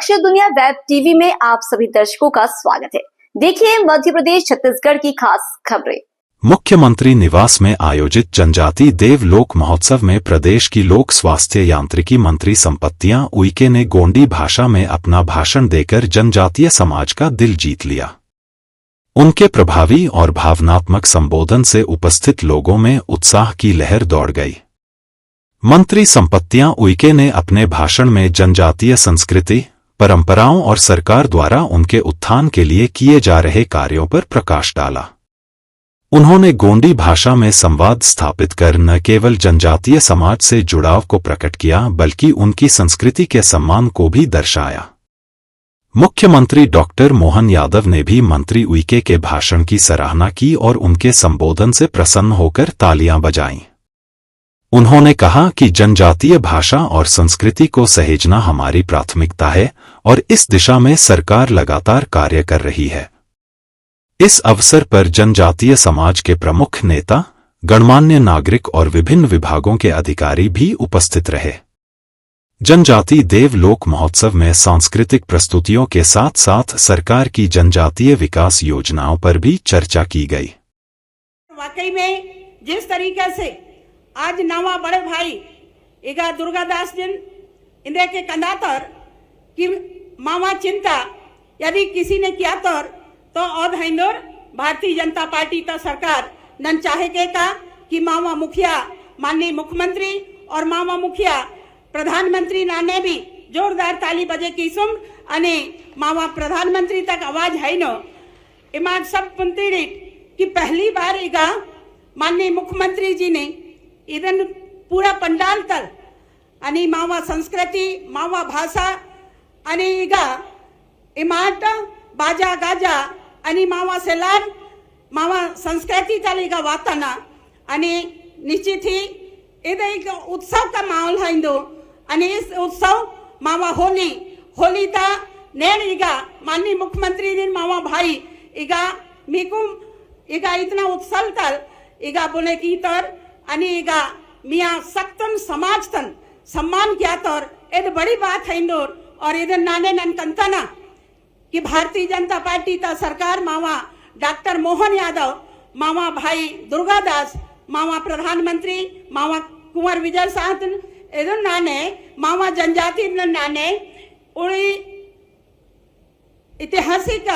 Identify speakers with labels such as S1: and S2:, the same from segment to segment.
S1: अक्षर दुनिया web TV में आप सभी दर्शकों का स्वागत है। देखिए मध्य प्रदेश छत्तीसगढ़ की खास खबरें।
S2: मुख्यमंत्री निवास में आयोजित जनजाति देव लोक महोत्सव में प्रदेश की लोक स्वास्थ्य यांत्रिकी मंत्री संपत्तियां उइके ने गोंडी भाषा में अपना भाषण देकर जनजातीय समाज का दिल जीत लिया। उनके प्रभावी और भावनात्मक संबोधन से उपस्थित लोगों में उत्साह की लहर दौड़ गई। मंत्री संपत्तियां उइके ने अपने भाषण में जनजातीय संस्कृति, परंपराओं और सरकार द्वारा उनके उत्थान के लिए किए जा रहे कार्यों पर प्रकाश डाला। उन्होंने गोंडी भाषा में संवाद स्थापित कर न केवल जनजातीय समाज से जुड़ाव को प्रकट किया बल्कि उनकी संस्कृति के सम्मान को भी दर्शाया। मुख्यमंत्री डॉक्टर मोहन यादव ने भी मंत्री उइके के भाषण की सराहना की और उनके संबोधन से प्रसन्न होकर तालियां बजाईं। उन्होंने कहा कि जनजातीय भाषा और संस्कृति को सहेजना हमारी प्राथमिकता है और इस दिशा में सरकार लगातार कार्य कर रही है। इस अवसर पर जनजातीय समाज के प्रमुख नेता, गणमान्य नागरिक और विभिन्न विभागों के अधिकारी भी उपस्थित रहे। जनजाति देव लोक महोत्सव में सांस्कृतिक प्रस्तुतियों के साथ साथ सरकार की जनजातीय विकास योजनाओं पर भी चर्चा की गई।
S3: वाकई में जिस तरीके से आज नवा बड़े भाई इगा दुर्गादास जिन इंदे के कंदातर कि मामा चिंता यदि किसी ने किया तो और हिंदुर भारतीय जनता पार्टी का सरकार नन चाहे के का कि मामा मुखिया माननीय मुख्यमंत्री और मामा मुखिया प्रधानमंत्री नाने भी जोरदार ताली बजे की सुम अने मामा प्रधानमंत्री तक आवाज है नो इमाज सब पुंतीड़ी कि पहली बार इगा माननीय मुख्यमंत्री जी ने इधन पूरा पंडाल तल आणि मावा संस्कृति मावा भाषा आणि इगा इमाट बाजा गाजा आणि मावा सेलार मावा संस्कृति तल इगा वाताना आणि निश्चित ही इधर एक उत्सव का माहौल है इंदो आणि इस उत्सव मावा होली ता नेण इगा माननीय मुख्यमंत्री ने मावा भाई इगा मीकुम इगा इतना उत्सव तल इगा बोले की तर आणि इगा मियाँ सक्तन समाज तन सम्मान किया तोर एद बड़ी बात है इंदोर और इधर नाने नन कंतना कि भारतीय जनता पार्टी ता सरकार मावा डॉक्टर मोहन यादव मावा भाई दुर्गादास मावा प्रधानमंत्री मावा कुंवर विजय साहब इधर नाने मावा जनजाति नाने उड़ी ऐतिहासिक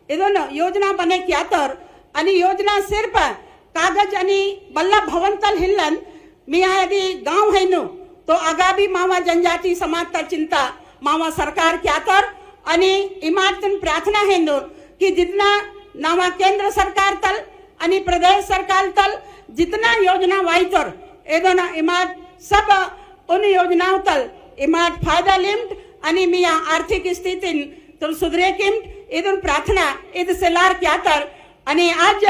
S3: इधर योजना बने किया तोर आणि योजना सिर्फ कागज आणि बल्लभ भवन तल हिलन मिया यदि गांव है नो तो आगा भी मावा जनजाति समाज तल चिंता मावा सरकार क्या तर आणि इमारतन प्रार्थना है नो कि जितना नावा केंद्र सरकार तल आणि प्रदेश सरकार तल जितना योजना वाई तर एदोना इमारत सब उन योजनाओं तल इमारत फायदा लिम्ट आणि मिया आर्थिक स्थिति तल सुधरे किम्ट एदोन प्रार्थना एद सेलार क्या तर आणि आज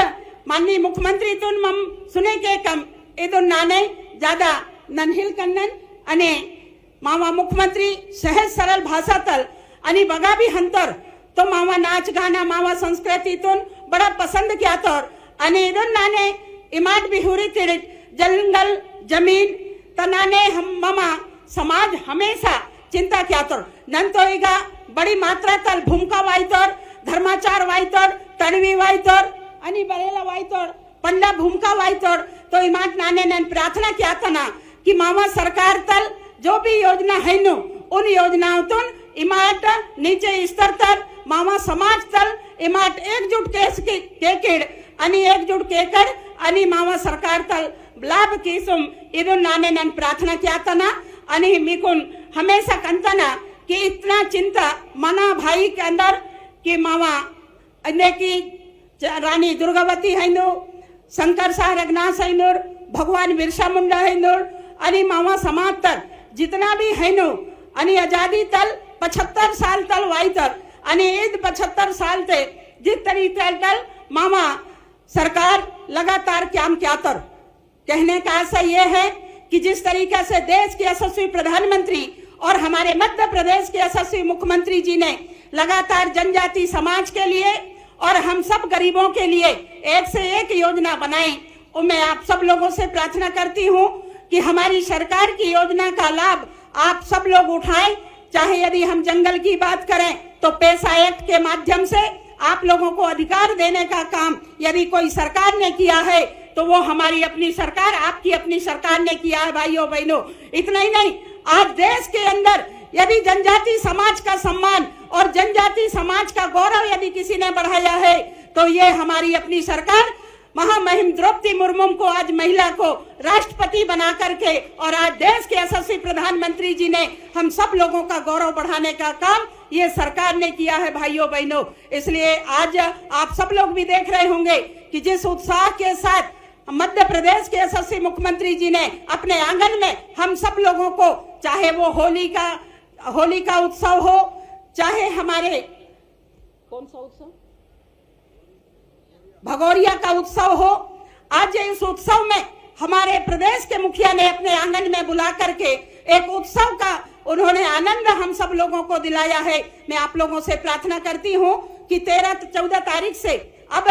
S3: माननीय मुख्यमंत्री तुन मम सुने के कम इधर नाने ज्यादा ननहिल कन्नन अने मामा मुख्यमंत्री सहज सरल भाषा तल अनि बगा भी हंतर तो मामा नाच गाना मामा संस्कृति तुन बड़ा पसंद किया तोर अनि इधर नाने इमाट भी हुरी तिरिट जंगल जमीन तनाने हम मामा समाज हमेशा चिंता किया तोर नन तो इगा बड़ी मात्रा तल भूमिका वाई तोर धर्माचार वाई तोर तणवी वाई तोर आणि बरेला वाईतोड पंडा भूमिका वाईतोड तो इमाट नाने ने प्रार्थना किया था ना कि मामा सरकार तल जो भी योजना है नो उन योजनाओं तुन इमाट नीचे स्तर तल मामा समाज तल इमाट एकजुट केकेड आणि एकजुट केकर आणि मामा सरकार तल लाभ केसुम इधर नाने ने प्रार्थना किया था ना आणि मिकुन हमेशा कंता ना कि इतना चिंता मना भाई के अंदर कि मामा अन्य की रानी दुर्गावती हैंदो शंकर शाह रघुनाथ हैंदोर भगवान बिरसा मुंडा हैंदोर अनि मामा समाज तल जितना भी हैनो अनि आजादी तल 75 साल तल वाई तर अनि ईद 75 साल ते जिस तरीके तल मामा सरकार लगातार काम क्या तर कहने का आशय ये है कि जिस तरीके से देश के यशस्वी प्रधानमंत्री और हमारे मध्य प्रदेश के यशस्वी मुख्यमंत्री जी ने लगातार जनजाति समाज के लिए और हम सब गरीबों के लिए एक से एक योजना बनाई और मैं आप सब लोगों से प्रार्थना करती हूँ कि हमारी सरकार की योजना का लाभ आप सब लोग उठाएं चाहे यदि हम जंगल की बात करें तो पेशा एक्ट के माध्यम से आप लोगों को अधिकार देने का काम यदि कोई सरकार ने किया है तो वो हमारी अपनी सरकार, आपकी अपनी सरकार ने किया है भाइयों बहनों। इतना ही नहीं, आज देश के अंदर यदि जनजाति समाज का सम्मान और जनजाति समाज का गौरव यदि किसी ने बढ़ाया है तो ये हमारी अपनी सरकार महामहिम द्रौपदी मुर्मू को, आज महिला को राष्ट्रपति बना करके, और आज देश के यशस्वी प्रधानमंत्री जी ने हम सब लोगों का गौरव बढ़ाने का काम ये सरकार ने किया है भाइयों बहनों। इसलिए आज आप सब लोग भी देख रहे होंगे कि जिस उत्साह के साथ मध्य प्रदेश के यशस्वी मुख्यमंत्री जी ने अपने आंगन में हम सब लोगों को, चाहे वो होली का उत्सव हो, चाहे हमारे कौन सा उत्सव, भगोरिया का उत्सव हो, आज इस उत्सव में हमारे प्रदेश के मुखिया ने अपने आंगन में बुला करके एक उत्सव का उन्होंने आनंद हम सब लोगों को दिलाया है। मैं आप लोगों से प्रार्थना करती हूं कि 13-14 तारीख से अब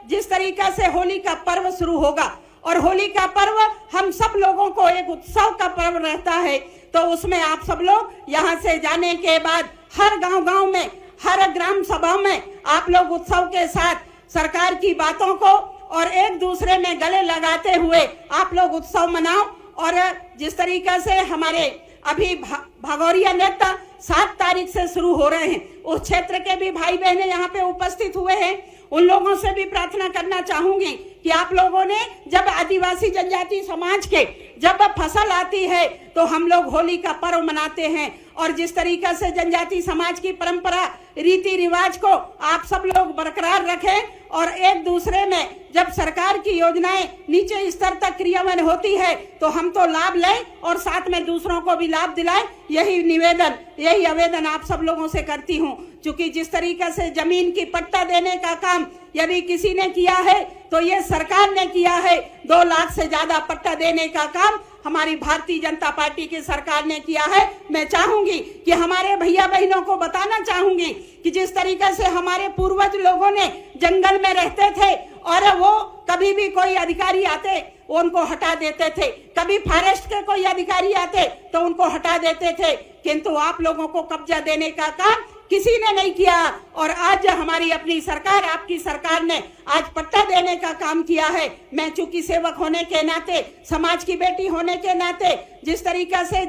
S3: जिस तरीका से होली का पर्व शुरू होगा, और होली का पर्व हम सब लोगों को एक उत्सव का पर्व रहता है, तो उसमें आप सब लोग यहाँ से जाने के बाद हर गांव में, हर ग्राम सभा में आप लोग उत्सव के साथ सरकार की बातों को और एक दूसरे में गले लगाते हुए आप लोग उत्सव मनाओ। और जिस तरीका से हमारे अभी भगोरिया नृत्य 7 तारीख से शुरू हो रहे हैं, उस क्षेत्र के भी भाई बहने यहाँ पे उपस्थित हुए हैं, उन लोगों से भी प्रार्थना करना चाहूंगी कि आप लोगों ने, जब आदिवासी जनजाति समाज के जब फसल आती है तो हम लोग होली का पर्व मनाते हैं, और जिस तरीका से जनजाति समाज की परंपरा रीति रिवाज को आप सब लोग बरकरार रखें, और एक दूसरे में जब सरकार की योजनाएं नीचे स्तर तक क्रियान्वयन होती है तो हम तो लाभ लें और साथ में दूसरों को भी लाभ दिलाएं। यही आवेदन आप सब लोगों से करती हूं। क्योंकि जिस तरीके से जमीन की पट्टा देने का काम यदि किसी ने किया है तो ये सरकार ने किया है। 2 लाख से ज्यादा पट्टा देने का काम हमारी भारतीय जनता पार्टी की सरकार ने किया है। मैं चाहूंगी कि हमारे भैया बहनों को बताना चाहूंगी कि जिस तरीके से हमारे पूर्वज लोगों ने जंगल में रहते थे और वो कभी भी कोई अधिकारी आते उनको हटा देते थे, कभी फॉरेस्ट के कोई अधिकारी आते तो उनको हटा देते थे, किंतु आप लोगों को कब्जा देने का काम किसी ने नहीं किया। और आज हमारी अपनी सरकार, आपकी सरकार ने आज पट्टा देने का काम किया है। मैं चूंकि सेवक होने के नाते, समाज की बेटी होने के नाते, जिस तरीका से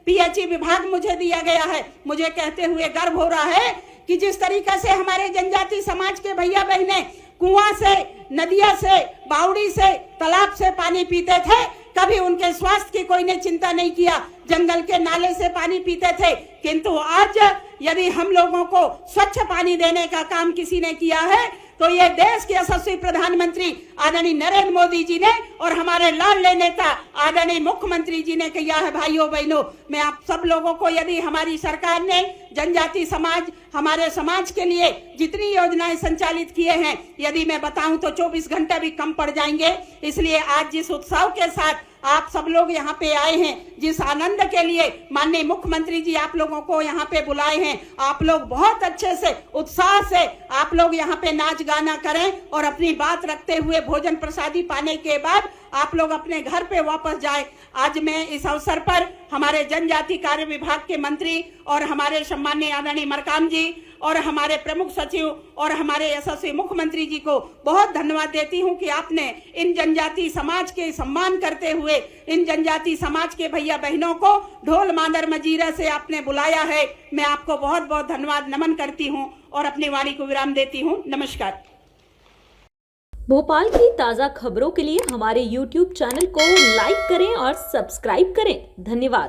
S3: पीएचई विभाग मुझे दिया गया है, मुझे कहते हुए गर्व हो रहा है कि जिस तरीका से हमारे जनजाति समाज के भैया बहने कुआं से, नदिया से, बावड़ी से, तालाब से पानी पीते थे, कभी उनके स्वास्थ्य की कोई ने चिंता नहीं किया, जंगल के नाले से पानी पीते थे, किंतु आज यदि हम लोगों को स्वच्छ पानी देने का काम किसी ने किया है तो ये देश के यशस्वी प्रधानमंत्री आदरणीय नरेंद्र मोदी जी ने और हमारे लाडले नेता आदरणीय मुख्यमंत्री जी ने किया है। भाइयों बहनों, मैं आप सब लोगों को, यदि हमारी सरकार ने जनजाति समाज, हमारे समाज के लिए जितनी योजनाएं संचालित किए हैं, यदि मैं बताऊं तो 24 घंटे भी कम पड़ जाएंगे। इसलिए आज जिस उत्साह के साथ आप सब लोग यहाँ पे आए हैं, जिस आनंद के लिए माननीय मुख्यमंत्री जी आप लोगों को यहाँ पे बुलाए हैं, आप लोग बहुत अच्छे से, उत्साह से आप लोग यहाँ पे नाच गाना करें और अपनी बात रखते हुए भोजन प्रसादी पाने के बाद आप लोग अपने घर पे वापस जाए। आज मैं इस अवसर पर हमारे जनजाति कार्य विभाग के मंत्री और हमारे सम्माननीय आदरणीय मरकाम जी और हमारे प्रमुख सचिव और हमारे यशस्वी मुख्यमंत्री जी को बहुत धन्यवाद देती हूं कि आपने इन जनजाति समाज के सम्मान करते हुए इन जनजाति समाज के भैया बहनों को ढोल मांदर मजीरा से आपने बुलाया है। मैं आपको बहुत बहुत धन्यवाद नमन करती हूं और अपनी वाणी को विराम देती हूं। नमस्कार।
S4: भोपाल की ताज़ा खबरों के लिए हमारे YouTube चैनल को लाइक करें और सब्सक्राइब करें। धन्यवाद।